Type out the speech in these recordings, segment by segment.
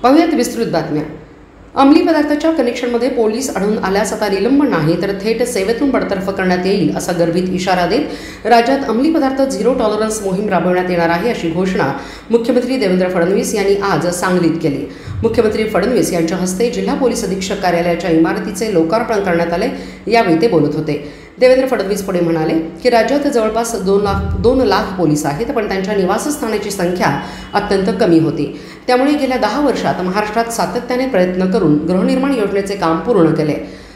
पाहुयात विस्तृत बातम्या। अंमली पदार्थाच्या कनेक्शनमध्ये पोलीस आढळून आल्यास आता निलंबन नाही तर थेट सेवेतून बडतर्फ करण्यात येईल असा गर्भित इशारा देत राज्यात अंमली पदार्थ झिरो टॉलरन्स मोहीम राबवण्यात येणार आहे अशी घोषणा मुख्यमंत्री देवेंद्र फडणवीस यांनी आज सांगलीत केली। मुख्यमंत्री फडणवीस यांच्या हस्ते जिल्हा पोलीस अधीक्षक कार्यालयाच्या इमारतीचे लोकार्पण करण्यात आले। यावेळी ते बोलत होते। देवेंद्र फडणवीस पुढे म्हणाले की राज्यात जवळपास 2 लाख पोलीस आहेत, पण त्यांच्या निवासस्थानाची संख्या अत्यंत कमी होती। त्यामुळे गेल्या 10 वर्षात महाराष्ट्रात सातत्याने प्रयत्न करून गृहनिर्माण योजनेचे काम पूर्ण केले।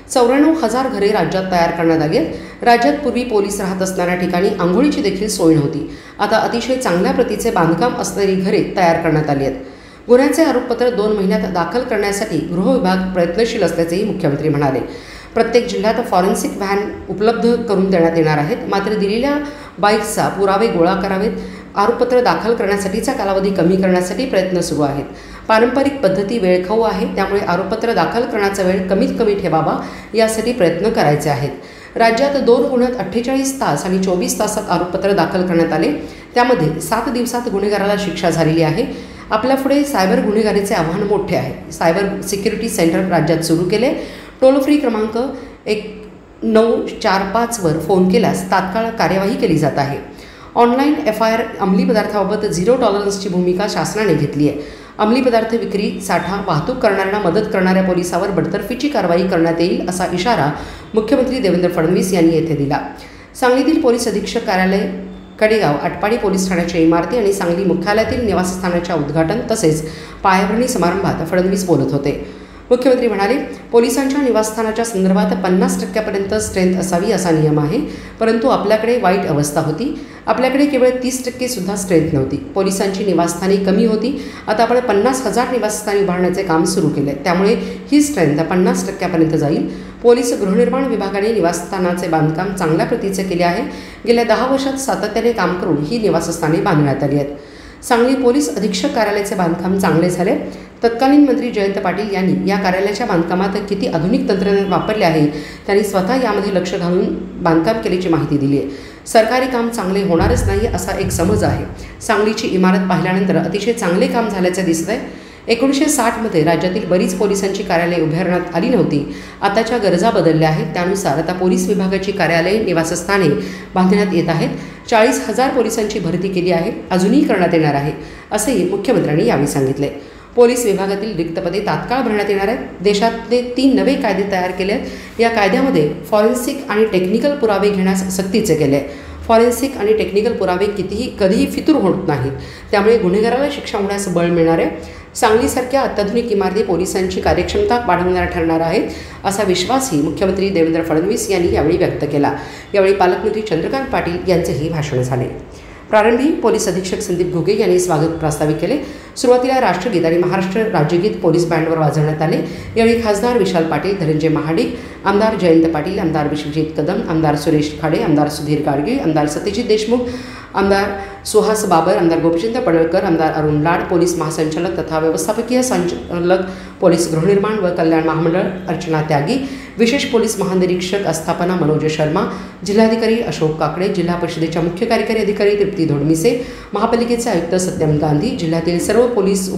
94,000 घरे राज्यात तयार करण्यात आली आहेत। राज्यात पूर्वी पोलीस राहत असणाऱ्या ठिकाणी आंघोळीची देखील सोय नव्हती। आता अतिशय चांगल्या प्रतीचे बांधकाम असणारी घरे तयार करण्यात आली आहेत। गुन्ह्याचे आरोपपत्र 2 महिन्यात दाखल करण्यासाठी गृह विभाग प्रयत्नशील असल्याचेही मुख्यमंत्री म्हणाले। प्रत्येक जिल्ह्यात फॉरेन्सिक व्हॅन उपलब्ध करून देण्यात येणार आहेत। मात्र दिलेल्या बाईक्सचा पुरावे गोळा करावेत। आरोपपत्र दाखल करण्यासाठीचा कालावधी कमी करण्यासाठी प्रयत्न सुरू आहेत। पारंपरिक पद्धती वेळखाऊ आहे, त्यामुळे आरोपपत्र दाखल करण्याचा वेळ कमीत कमी ठेवावा यासाठी प्रयत्न करायचे आहेत। राज्यात 2 गुन्ह्यात 48 तास आणि 24 तासात आरोपपत्र दाखल करण्यात आले। त्यामध्ये 7 दिवसात गुन्हेगाराला शिक्षा झालेली आहे। आपल्यापुढे सायबर गुन्हेगारीचे आव्हान मोठे आहे। सायबर सिक्युरिटी सेंटर राज्यात सुरू केले। टोल फ्री क्रमांक 1945 वर फोन केल्यास तात्काळ कार्यवाही केली जात आहे। ऑनलाईन FIR अंमली पदार्थाबाबत झिरो टॉलरन्सची भूमिका शासनाने घेतली आहे। अंमली पदार्थ विक्री, साठा, वाहतूक करणाऱ्यांना मदत करणाऱ्या पोलिसावर बडतर्फीची कारवाई करण्यात येईल असा इशारा मुख्यमंत्री देवेंद्र फडणवीस यांनी येथे दिला। सांगलीतील पोलीस अधीक्षक कार्यालय, कडेगाव, आटपाडी पोलीस ठाण्याच्या इमारती आणि सांगली मुख्यालयातील निवासस्थानाच्या उद्घाटन तसेच पायाभरणी समारंभात फडणवीस बोलत होते। मुख्यमंत्री म्हणाले, पोलिसांच्या निवासस्थानाच्या संदर्भात 50% स्ट्रेंथ असावी असा नियम आहे, परंतु आपल्याकडे वाईट अवस्था होती। आपल्याकडे केवळ 30% सुद्धा स्ट्रेंथ नव्हती। पोलिसांची निवासस्थाने कमी होती। आता आपण 50,000 निवासस्थाने उभारण्याचे काम सुरू केले, त्यामुळे ही स्ट्रेंथ 50% जाईल। पोलीस गृहनिर्माण विभागाने निवासस्थानाचे बांधकाम चांगल्या प्रतीचे केले आहे। गेल्या 10 वर्षात सातत्याने काम करून ही निवासस्थाने बांधण्यात आली आहेत। सांगली पोलीस अधीक्षक कार्यालयाचे बांधकाम चांगले झाले। तत्कालीन मंत्री जयंत पाटील यांनी या कार्यालयाच्या बांधकामात किती आधुनिक तंत्रज्ञान वापरले आहे त्यांनी स्वतः यामध्ये लक्ष घालून बांधकाम केल्याची माहिती दिली आहे। सरकारी काम चांगले होणारच नाही असा एक समज आहे। सांगलीची इमारत पाहिल्यानंतर अतिशय चांगले काम झाल्याचे दिसत आहे। 1960 मध्ये राज्यातील बरीच पोलिसांची कार्यालये उभारण्यात आली नव्हती। आताच्या गरजा बदलल्या आहेत, त्यानुसार आता पोलीस विभागाची कार्यालये, निवासस्थाने बांधण्यात येत आहेत। 40,000 पोलिसांची भरती केली आहे, अजूनही करण्यात येणार आहे असेही मुख्यमंत्र्यांनी यावेळी सांगितले। पोलीस विभागातील रिक्त पदे तात्काळ भरण्यात येणार आहेत। देशातले 3 नवे कायदे तयार केले आहेत। या कायद्यामध्ये फॉरेन्सिक आणि टेक्निकल पुरावे घेण्यास सक्तीचे केले आहे। फॉरेन्सिक आणि टेक्निकल पुरावे कधीही फितूर होत नाहीत, त्यामुळे गुन्हेगाराला शिक्षा होण्यास बळ मिळणार आहे। सांगलीसारख्या अत्याधुनिक इमारती पोलिसांची कार्यक्षमता वाढवणाऱ्या ठरणार आहेत असा विश्वासही मुख्यमंत्री देवेंद्र फडणवीस यांनी यावेळी व्यक्त केला। यावेळी पालकमंत्री चंद्रकांत पाटील यांचेही भाषण झाले। प्रारंभी पोलीस अधीक्षक संदीप घुगे यांनी स्वागत प्रस्तावित केले। सुरुवातीला राष्ट्रगीत आणि महाराष्ट्र राज्यगीत पोलीस बँडवर वाजवण्यात आले। यावेळी खासदार विशाल पाटील, धनंजय महाडिक, आमदार जयंत पाटील, आमदार विश्वजित कदम, आमदार सुरेश खाडे, आमदार सुधीर गाडगे, आमदार सत्यजित देशमुख, आमदार सुहास बाबर, आमदार गोपीचंद पडळकर, आमदार अरुण लाड, पोलीस महासंचालक तथा व्यवस्थापकीय संचालक पोलीस गृहनिर्माण व कल्याण महामंडळ अर्चना त्यागी, विशेष पोलीस महानिरीक्षक अस्थापना मनोज शर्मा, जिल्हाधिकारी अशोक काकडे, जिल्हा परिषदेच्या मुख्य कार्यकारी अधिकारी तृप्ती धोडमिसे, महापालिकेचे आयुक्त सत्यम गांधी, जिल्ह्यातील सर्व पोलीस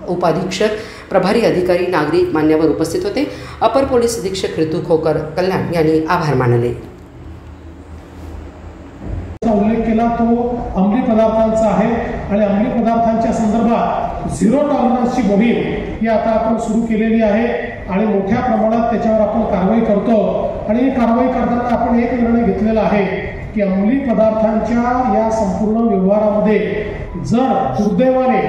उपाधीक्षक, प्रभारी अधिकारी, नागरिक मान्यवर उपस्थित होते। अपर पोलीस अधीक्षक ऋतू खोकर कल्याण यांनी आभार मानले। उल्लेख केला तो अंमली पदार्थांचा आहे आणि अंमली पदार्थांच्या संदर्भात झिरो टॉलरन्सची मोहीम ही आता आपण सुरू केलेली आहे आणि मोठ्या प्रमाणात त्याच्यावर आपण कारवाई करतो। आणि कारवाई करताना आपण एक निर्णय घेतलेला आहे की अंमली पदार्थांच्या या संपूर्ण व्यवहारामध्ये जर दुर्दैवाने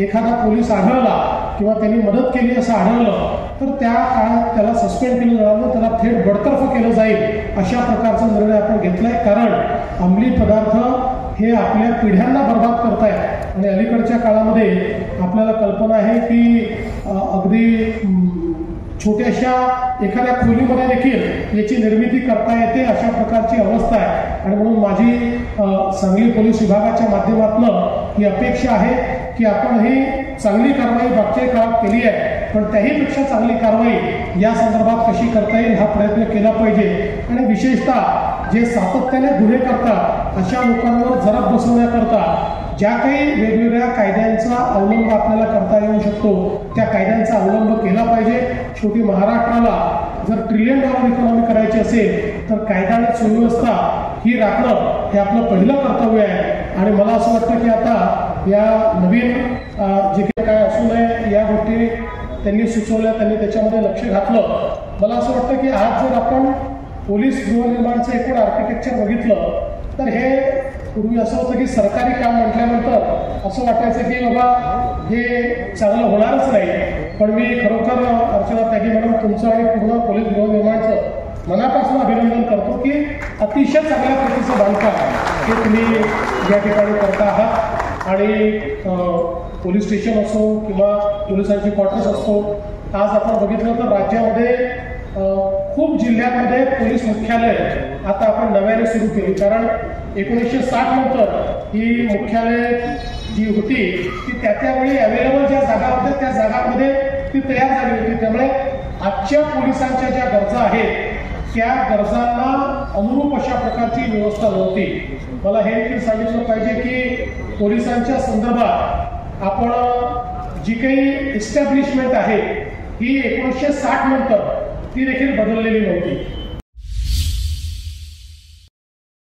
एखादा पोलीस आढळला किंवा त्यांनी मदत केली असं आढळलं तर त्या काळात त्याला सस्पेंड केलं जाणार, त्याला थेट बडतर्फ केलं जाईल अशा प्रकारचा निर्णय आपण घेतलाय। कारण अंमली पदार्थ हे आपल्या पिढ्यांना बर्बाद करतायत आणि अलीकडच्या काळामध्ये आपल्याला कल्पना आहे की अगदी छोट्याशा एखाद्या खोलीमध्ये देखील याची निर्मिती करता येते अशा प्रकारची अवस्था आहे। आणि म्हणून माझी सांगली पोलीस विभागाच्या माध्यमातून ही अपेक्षा आहे की आपण ही चांगली कारवाई मागच्या काळात केली आहे, पण त्याहीपेक्षा चांगली कारवाई या संदर्भात कशी करता येईल हा प्रयत्न केला पाहिजे। आणि विशेषतः जे सातत्याने गुन्हे करतात अशा लोकांवर जरब बसवण्याकरता ज्या काही वेगवेगळ्या कायद्यांचा अवलंब आपल्याला करता येऊ शकतो त्या कायद्यांचा अवलंब केला पाहिजे. शेवटी महाराष्ट्राला जर $1 ट्रिलियन इकॉनॉमी करायची असेल तर कायदा आणि सुव्यवस्था ही राखणं हे आपलं पहिलं कर्तव्य आहे. आणि मला असं वाटतं की आता या नवीन जे काही काय असू नये या गोष्टी त्यांनी सुचवल्या, त्यांनी त्याच्यामध्ये लक्ष घातलं. मला असं वाटतं की आज जर आपण पोलीस गृहनिर्माणचं एकूण आर्किटेक्चर बघितलं तर हे पूर्वी असं होतं की सरकारी काम म्हटल्यानंतर असं वाटायचं की बाबा हे चांगलं होणारच नाही. पण मी खरोखर अर्चना त्यागी मॅडम तुमचं आणि पूर्ण पोलीस गृहनिर्माणचं मनापासून अभिनंदन करतो की अतिशय चांगल्या प्रतीचं बांधकाम हे तुम्ही या ठिकाणी करता आहात. आणि पोलीस स्टेशन असो किंवा पोलिसांची क्वार्टर्स असतो, आज आपण बघितलं तर राज्यामध्ये खूप जिल्ह्यांमध्ये पोलीस मुख्यालय आता आपण नव्याने सुरू केली. कारण 1960 नंतर ही मुख्यालय जी होती ती त्यावेळी अवेलेबल ज्या जागा होत्या त्या जागांमध्ये ती तयार झाली होती. त्यामुळे आजच्या पोलिसांच्या ज्या गरजा आहेत त्या गरजांना अनुरूप अशा प्रकारची व्यवस्था नव्हती. मला हे देखील सांगितलं पाहिजे की पोलिसांच्या संदर्भात आपण जी काही एस्टॅब्लिशमेंट आहे ही 1960 नंतर ती देखील बदललेली नव्हती.